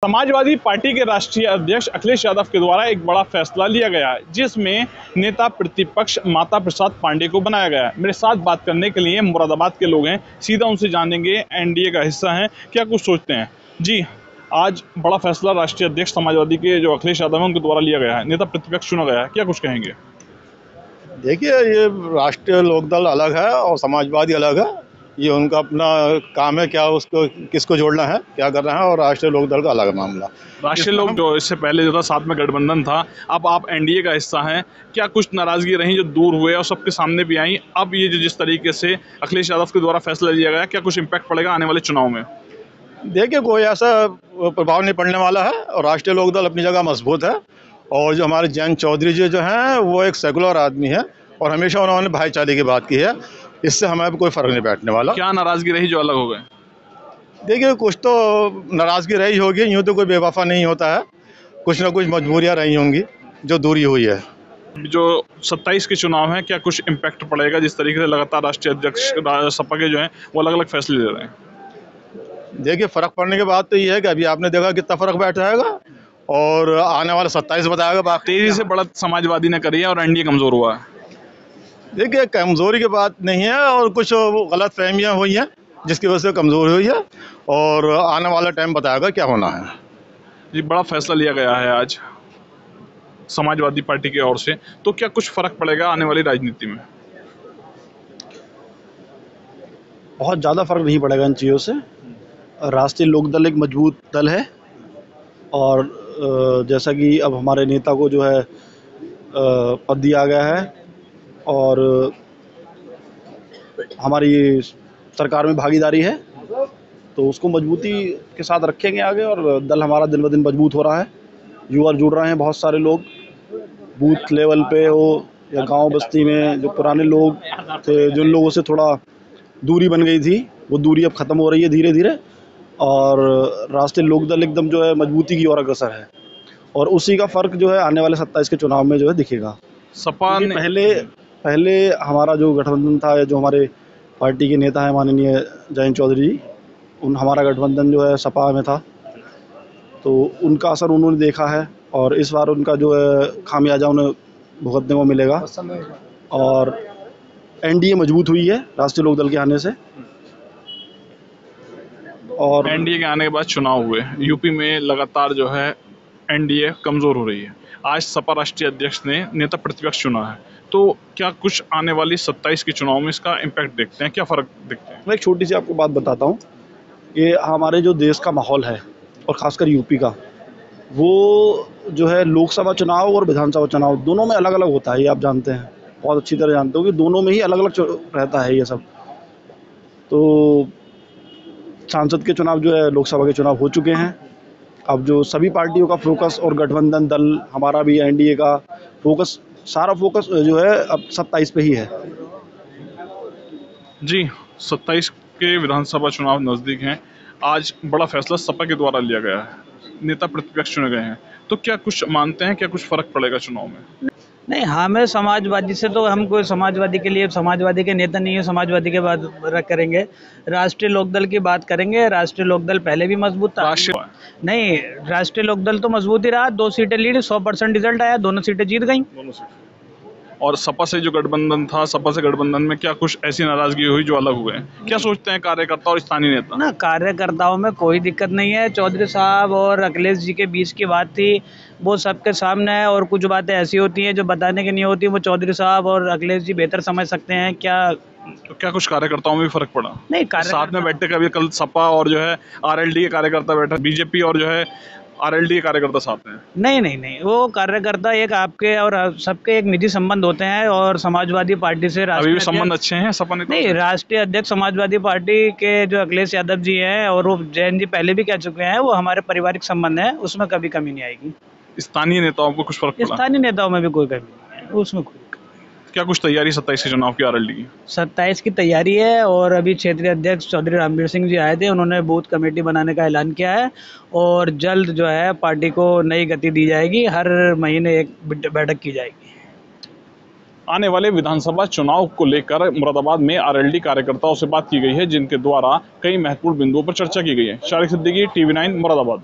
Samajwadi party के राष्ट्रीय अध्यक्ष अखिलेश यादव के द्वारा एक बड़ा फैसला लिया गया है, जिसमें नेता प्रतिपक्ष माता प्रसाद पांडे को बनाया गया है। मेरे साथ बात करने के लिए मुरादाबाद के लोग हैं, सीधा उनसे जानेंगे, एनडीए का हिस्सा हैं, क्या कुछ सोचते हैं। जी, आज बड़ा फैसला राष्ट्रीय अध्यक्ष समाजवादी के जो अखिलेश यादव हैं उनके द्वारा लिया गया है, नेता प्रतिपक्ष चुना गया है, क्या कुछ कहेंगे। देखिए, ये राष्ट्रीय लोकदल अलग है और समाजवादी अलग है। ये उनका अपना काम है, क्या उसको किसको जोड़ना है, क्या करना है, और राष्ट्रीय लोकदल का अलग मामला। राष्ट्रीय लोग जो इससे पहले जो था साथ में गठबंधन था, अब आप एनडीए का हिस्सा हैं, क्या कुछ नाराजगी रही जो दूर हुए और सबके सामने भी आई। अब ये जो जिस तरीके से अखिलेश यादव के द्वारा फैसला लिया गया, क्या कुछ इम्पैक्ट पड़ेगा आने वाले चुनाव में। देखिए, कोई ऐसा प्रभाव नहीं पड़ने वाला है और राष्ट्रीय लोकदल अपनी जगह मजबूत है। और जो हमारे जयंत चौधरी जी जो हैं वो एक सेकुलर आदमी है और हमेशा उन्होंने भाईचारे की बात की है। इससे हमें कोई फर्क नहीं बैठने वाला। क्या नाराजगी रही जो अलग हो गए। देखिए, कुछ तो नाराजगी रही होगी, यूँ तो कोई बेवफा नहीं होता है, कुछ ना कुछ मजबूरियाँ रही होंगी जो दूरी हुई है। जो 27 के चुनाव हैं, क्या कुछ इम्पैक्ट पड़ेगा जिस तरीके से लगातार राष्ट्रीय अध्यक्ष सपा के जो हैं वो अलग अलग फैसले ले रहे हैं। देखिए, फ़र्क पड़ने के बाद तो ये है कि अभी आपने देखा कितना फ़र्क बैठ जाएगा और आने वाला 27 बताएगा। बाकी तेजी से बढ़त समाजवादी ने करी है और एनडीए कमजोर हुआ है। देखिए, कमज़ोरी की बात नहीं है और कुछ गलत फहमियाँ हुई हैं जिसकी वजह से कमज़ोरी हुई है और आने वाला टाइम बताएगा क्या होना है। जी, बड़ा फैसला लिया गया है आज समाजवादी पार्टी की ओर से, तो क्या कुछ फर्क पड़ेगा आने वाली राजनीति में। बहुत ज़्यादा फर्क नहीं पड़ेगा इन चीज़ों से। राष्ट्रीय लोकदल एक मजबूत दल है और जैसा कि अब हमारे नेता को जो है पद दिया गया है और हमारी सरकार में भागीदारी है, तो उसको मजबूती के साथ रखेंगे आगे और दल हमारा दिन ब दिन मजबूत हो रहा है। युवा जुड़ रहे हैं, बहुत सारे लोग बूथ लेवल पे हो या गांव बस्ती में जो पुराने लोग थे, जिन लोगों से थोड़ा दूरी बन गई थी, वो दूरी अब ख़त्म हो रही है धीरे धीरे और राष्ट्रीय लोकदल एकदम जो है मजबूती की ओर अग्रसर है और उसी का फ़र्क जो है आने वाले 27 के चुनाव में जो है दिखेगा। सपा ने पहले हमारा जो गठबंधन था, जो हमारे पार्टी के नेता हैं माननीय जयंत चौधरी जी, हमारा गठबंधन जो है सपा में था, तो उनका असर उन्होंने देखा है और इस बार उनका जो है खामियाजा उन्हें भुगतने को मिलेगा और एनडीए मजबूत हुई है राष्ट्रीय लोकदल के आने से। और एनडीए के आने के बाद चुनाव हुए, यूपी में लगातार जो है एनडीए कमज़ोर हो रही है। आज सपा राष्ट्रीय अध्यक्ष ने नेता प्रतिपक्ष चुना है, तो क्या कुछ आने वाली 27 के चुनाव में इसका इम्पैक्ट देखते हैं, क्या फ़र्क देखते हैं। मैं एक छोटी सी आपको बात बताता हूँ कि हमारे जो देश का माहौल है और ख़ासकर यूपी का, वो जो है लोकसभा चुनाव और विधानसभा चुनाव दोनों में अलग अलग होता है। ये आप जानते हैं, बहुत अच्छी तरह जानते हो कि दोनों में ही अलग अलग रहता है ये सब। तो सांसद के चुनाव जो है लोकसभा के चुनाव हो चुके हैं। अब जो सभी पार्टियों का फोकस और गठबंधन दल हमारा भी एनडीए का फोकस, सारा फोकस जो है अब 27 पे ही है। जी, 27 के विधानसभा चुनाव नज़दीक हैं। आज बड़ा फैसला सपा के द्वारा लिया गया है, नेता प्रतिपक्ष चुने गए हैं, तो क्या कुछ मानते हैं, क्या कुछ फ़र्क पड़ेगा चुनाव में। नहीं, हमें समाजवादी से तो हम कोई समाजवादी के लिए समाजवादी के नेता नहीं है, समाजवादी के बाद करेंगे, राष्ट्रीय लोकदल की बात करेंगे। राष्ट्रीय लोकदल पहले भी मजबूत था। नहीं, राष्ट्रीय लोकदल तो मजबूत ही रहा, 2 सीटें लीड, 100% रिजल्ट आया, दोनों सीटें जीत गई। और सपा से जो गठबंधन था, सपा से गठबंधन में क्या कुछ ऐसी नाराजगी हुई जो अलग हुए, क्या सोचते हैं कार्यकर्ता और स्थानीय नेता। ना, कार्यकर्ताओं में कोई दिक्कत नहीं है। चौधरी साहब और अखिलेश जी के बीच की बात थी, वो सबके सामने है और कुछ बातें ऐसी होती हैं जो बताने की नहीं होती, वो चौधरी साहब और अखिलेश जी बेहतर समझ सकते हैं। तो क्या कुछ कार्यकर्ताओं में भी फर्क पड़ा। नहीं, साथ में बैठे कभी कल सपा और जो है आरएलडी के कार्यकर्ता बैठा, बीजेपी और जो है आरएलडी के कार्यकर्ता साथ हैं। नहीं, वो कार्यकर्ता एक आपके और सबके एक निजी संबंध होते हैं और समाजवादी पार्टी से अभी भी संबंध अच्छे हैं सपा नेता। नहीं, राष्ट्रीय अध्यक्ष समाजवादी पार्टी के जो अखिलेश यादव जी हैं और वो जयंत जी पहले भी कह चुके हैं, वो हमारे पारिवारिक संबंध है, उसमें कभी कमी नहीं आएगी। स्थानीय नेताओं को कुछ फर्क पड़ा। स्थानीय नेताओं में भी कोई कमी नहीं है, उसमें कोई। क्या कुछ तैयारी 27 के चुनाव की आरएलडी की। 27 की तैयारी है और अभी क्षेत्रीय अध्यक्ष चौधरी रामवीर सिंह जी आए थे, उन्होंने बूथ कमेटी बनाने का ऐलान किया है और जल्द जो है पार्टी को नई गति दी जाएगी, हर महीने एक बैठक की जाएगी। आने वाले विधानसभा चुनाव को लेकर मुरादाबाद में आरएलडी कार्यकर्ताओं से बात की गई है, जिनके द्वारा कई महत्वपूर्ण बिंदुओं पर चर्चा की गई है। शारिक सिद्दीकी, TV9 मुरादाबाद।